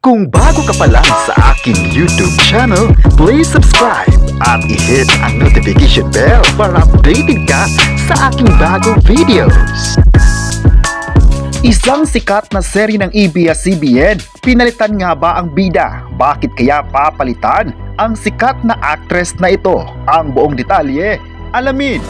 Kung bago ka pa lang sa aking YouTube channel, please subscribe at i-hit ang notification bell para updated ka sa aking bagong videos. Isang sikat na serye ng ABS-CBN, pinalitan nga ba ang bida? Bakit kaya papalitan ang sikat na actress na ito? Ang buong detalye, alamin!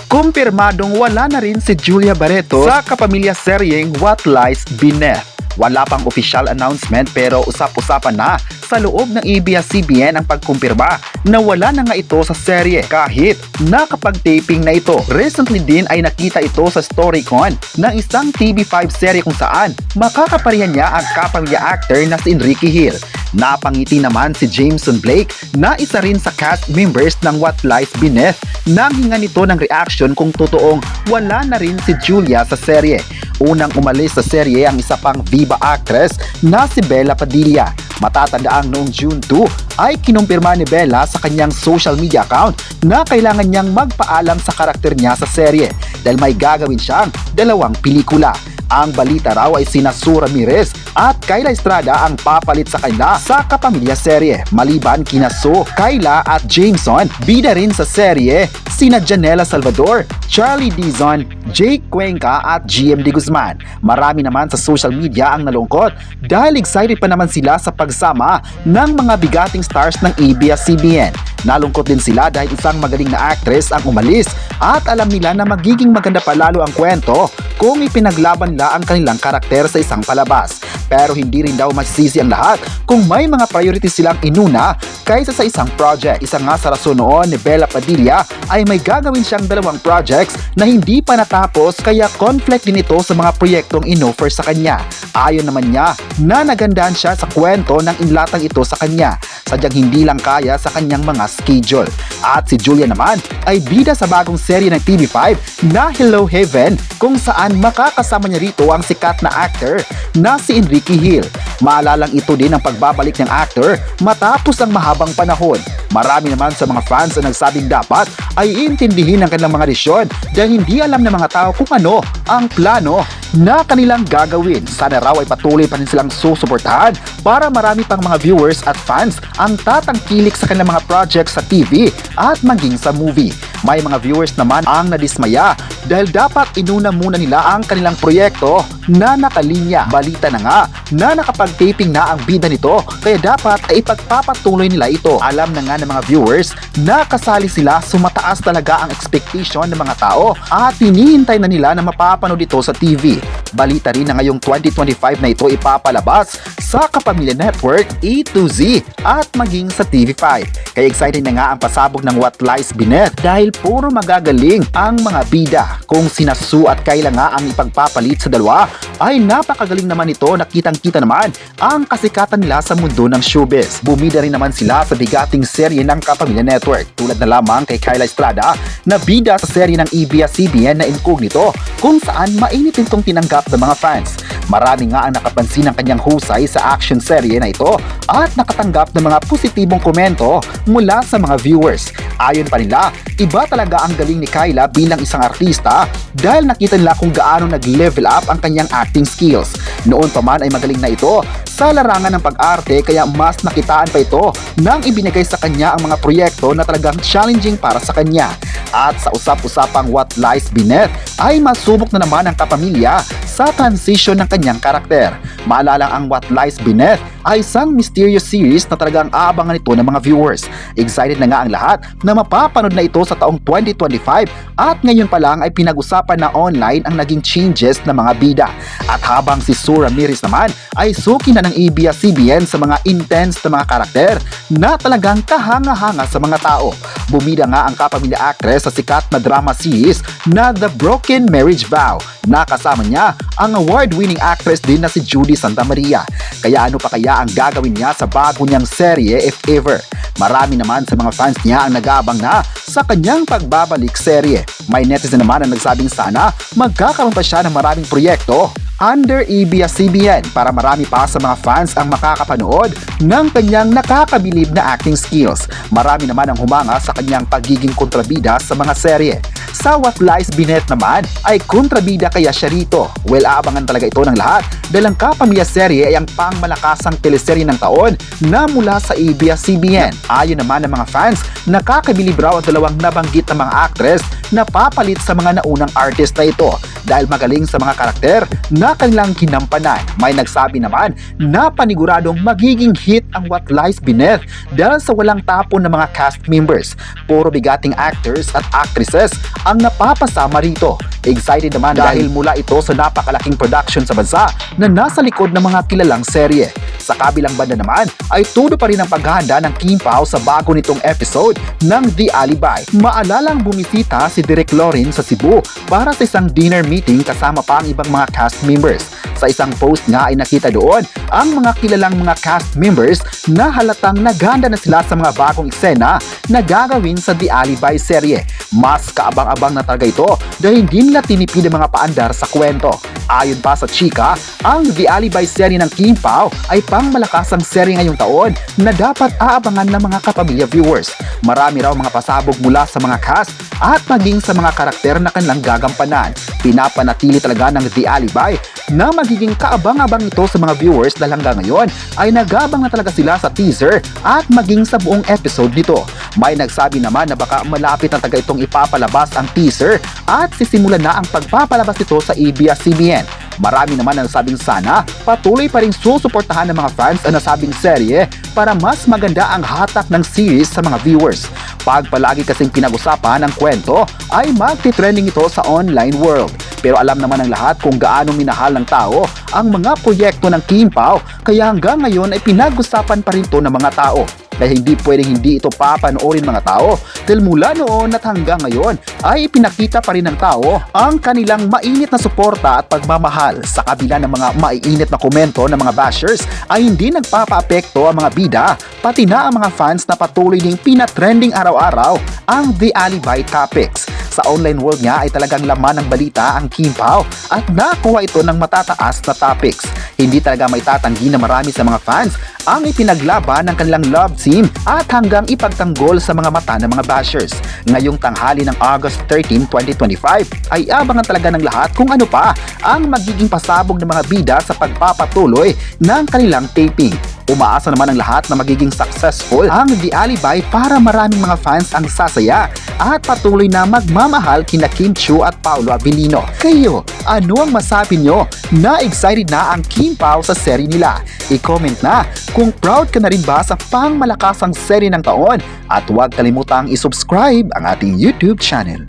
Kumpirmadong wala na rin si Julia Barreto sa kapamilya seryeng What Lies Beneath. Wala pang official announcement pero usap-usapan na sa loob ng ABS-CBN ang pagkumpirma na wala na nga ito sa serye kahit nakapag-taping na ito. Recently din ay nakita ito sa StoryCon ng isang TV5 serye kung saan makakaparihan niya ang kapamilya actor na si Enrique Hill. Napangiti naman si Jameson Blake na isa rin sa cast members ng What Lies Beneath nang hinga nito ng reaction kung totoong wala na rin si Julia sa serye. Unang umalis sa serye ang isa pang Viva actress na si Bella Padilla. Matatandaang noong June 2 ay kinumpirma ni Bella sa kanyang social media account na kailangan niyang magpaalam sa karakter niya sa serye dahil may gagawin siyang 2 pelikula. Ang balita raw ay sina Sue Ramirez at Kyla Estrada ang papalit sa kanila sa kapamilya serye. Maliban kina Sue, Kyla at Jameson, bida rin sa serye sina Janela Salvador, Charlie Dizon, Jake Cuenca at GMD Guzman. Marami naman sa social media ang nalungkot dahil excited pa naman sila sa pagsama ng mga bigating stars ng ABS-CBN. Nalungkot din sila dahil isang magaling na actress ang umalis at alam nila na magiging maganda pa lalo ang kwento kung ipinaglaban nila ang kanilang karakter sa isang palabas. Pero hindi rin daw masisisi ang lahat kung may mga priorities silang inuna kaysa sa isang project. Isa nga sa rason noon ni Bella Padilla ay may gagawin siyang 2 projects na hindi pa natapos kaya conflict din ito sa mga proyektong inoffer sa kanya. Ayon naman niya na nagandahan siya sa kwento ng inlatang ito sa kanya. Sadyang hindi lang kaya sa kanyang mga schedule. At si Julia naman ay bida sa bagong serye ng TV5 na Hello Heaven kung saan makakasama niya rito ang sikat na actor na si Enrique Hill. Maalalang ito din ang pagbabalik ng actor matapos ang mahabang panahon. Marami naman sa mga fans na nagsabing dapat ay iintindihin ang kanilang mga desisyon dahil hindi alam ng mga tao kung ano ang plano na kanilang gagawin. Sana raw ay patuloy pa rin silang susuportahan para marami pang mga viewers at fans ang tatangkilik sa kanilang mga projects sa TV at maging sa movie. May mga viewers naman ang nadismaya dahil dapat inuna muna nila ang kanilang proyekto na nakalinya. Balita na nga na nakapag-taping na ang bida nito kaya dapat ay ipagpapatuloy nila ito. Alam na nga ng mga viewers na kasali sila so mataas talaga ang expectation ng mga tao at hinihintay na nila na mapapanood ito sa TV. Balita rin na ngayong 2025 na ito ipapalabas sa Kapamilya Network A to Z at maging sa TV5. Kaya excited na nga ang pasabog ng What Lies Beneath dahil puro magagaling ang mga bida. Kung sina Sue at Kyla nga ang ipagpapalit sa dalawa ay napakagaling naman ito na kitang-kita naman ang kasikatan nila sa mundo ng showbiz. Bumida rin naman sila sa bigating serye ng Kapamilya Network tulad na lamang kay Kyla Estrada na bida sa serye ng ABS-CBN na Incognito kung saan mainit itong tinanggap ng mga fans. Marami nga ang nakapansin ng kanyang husay sa action serye na ito at nakatanggap ng mga positibong komento mula sa mga viewers. Ayon pa nila, iba talaga ang galing ni Kyla bilang isang artista dahil nakita nila kung gaano nag-level up ang kanyang acting skills. Noon pa man ay magaling na ito sa larangan ng pag-arte kaya mas nakitaan pa ito nang ibinigay sa kanya ang mga proyekto na talagang challenging para sa kanya. At sa usap-usapang What Lies Beneath ay masubok na naman ang kapamilya sa transition ng kanyang karakter. Maalala ang What Lies Beneath ay isang mysterious series na talagang aabangan ito ng mga viewers. Excited na nga ang lahat na mapapanood na ito sa taong 2025 at ngayon pa lang ay pinag-usapan na online ang naging changes ng mga bida. At habang si Sue Ramirez naman ay suki na ng ABS-CBN sa mga intense na mga karakter na talagang kahanga-hanga sa mga tao. Bumida nga ang kapamilya actress sa sikat na drama series na The Broken Marriage Vow na kasama niya ang award-winning actress din na si Judy Santamaria. Kaya ano pa kaya ang gagawin niya sa bago niyang serye if ever? Marami naman sa mga fans niya ang nag-aabang na sa kanyang pagbabalik serye. May netizen naman ang nagsabing sana magkakaroon pa siya ng maraming proyekto under ABS-CBN para marami pa sa mga fans ang makakapanood ng kanyang nakakabilib na acting skills. Marami naman ang humanga sa kanyang pagiging kontrabida sa mga serye. Sa What Lies Binet naman ay kontrabida kaya siya rito. Well, aabangan talaga ito ng lahat dahil ang Kapamilya serye ay ang pangmalakasang teleserye ng taon na mula sa ABS-CBN. Ayon naman ng mga fans, nakakabilib raw ang dalawang nabanggit na mga actress na papalit sa mga naunang artist na ito dahil magaling sa mga karakter na kanilang kinampanan. May nagsabi naman na paniguradong magiging hit ang What Lies Beneath dahil sa walang tapon ng mga cast members. Puro bigating actors at actresses ang napapasama rito. Excited naman dahil mula ito sa napakalaking production sa bansa na nasa likod ng mga kilalang serye. Sa kabilang banda naman ay tudo pa rin ang paghahanda ng Kim Pao sa bago nitong episode ng The Alibi. Maalalang bumisita si Direk Lorin sa Cebu para sa isang dinner meeting kasama pa ang ibang mga cast members. Sa isang post nga ay nakita doon ang mga kilalang mga cast members na halatang naghanda na sila sa mga bagong eksena na gagawin sa The Alibi serye. Mas kaabang-abang na talaga ito dahil hindi nila tinipid ang mga paandar sa kwento. Ayon pa sa chika, ang The Alibi serye ng Kim Pao ay pangmalakasang serye ngayong taon na dapat aabangan ng mga kapamilya viewers. Marami raw mga pasabog mula sa mga cast at maging sa mga karakter na kanilang gagampanan. Pinapanatili talaga ng The Alibi na magiging kaabang-abang ito sa mga viewers dahil hanggang ngayon ay nagabang na talaga sila sa teaser at maging sa buong episode nito. May nagsabi naman na baka malapit na talaga itong ipapalabas ang teaser at sisimulan na ang pagpapalabas nito sa ABS-CBN. Marami naman ang sabing sana patuloy pa rin susuportahan ng mga fans ang nasabing serye para mas maganda ang hatak ng series sa mga viewers. Pag palagi kasing pinag-usapan ang kwento ay magti-trending ito sa online world. Pero alam naman ng lahat kung gaano minahal ng tao ang mga proyekto ng Kim Pao kaya hanggang ngayon ay pinag-usapan pa rin ito ng mga tao. Dahil hindi pwedeng hindi ito papanoorin mga tao dahil mula noon at hanggang ngayon ay ipinakita pa rin ng tao ang kanilang mainit na suporta at pagmamahal. Sa kabila ng mga maiinit na komento ng mga bashers ay hindi nagpapaapekto ang mga bida pati na ang mga fans na patuloy ding pinatrending araw-araw ang The Alibi topics. Sa online world niya ay talagang laman ng balita ang Kim Pao at nakuha ito ng matataas na topics. Hindi talaga may tatanggi na marami sa mga fans ang ipinaglaban ng kanilang love team at hanggang ipagtanggol sa mga mata ng mga bashers. Ngayong tanghali ng August 13, 2025 ay abangan talaga ng lahat kung ano pa ang magiging pasabog ng mga bida sa pagpapatuloy ng kanilang taping. Umaasa naman ang lahat na magiging successful ang The Alibi para maraming mga fans ang sasaya at patuloy na magmamahal kina Kim Chiu at Paolo Avellino. Kayo, ano ang masabi nyo na excited na ang Kim Pao sa serye nila? I-comment na kung proud ka na rin ba sa pangmalakasang serye ng taon at huwag kalimutang i-subscribe ang ating YouTube channel.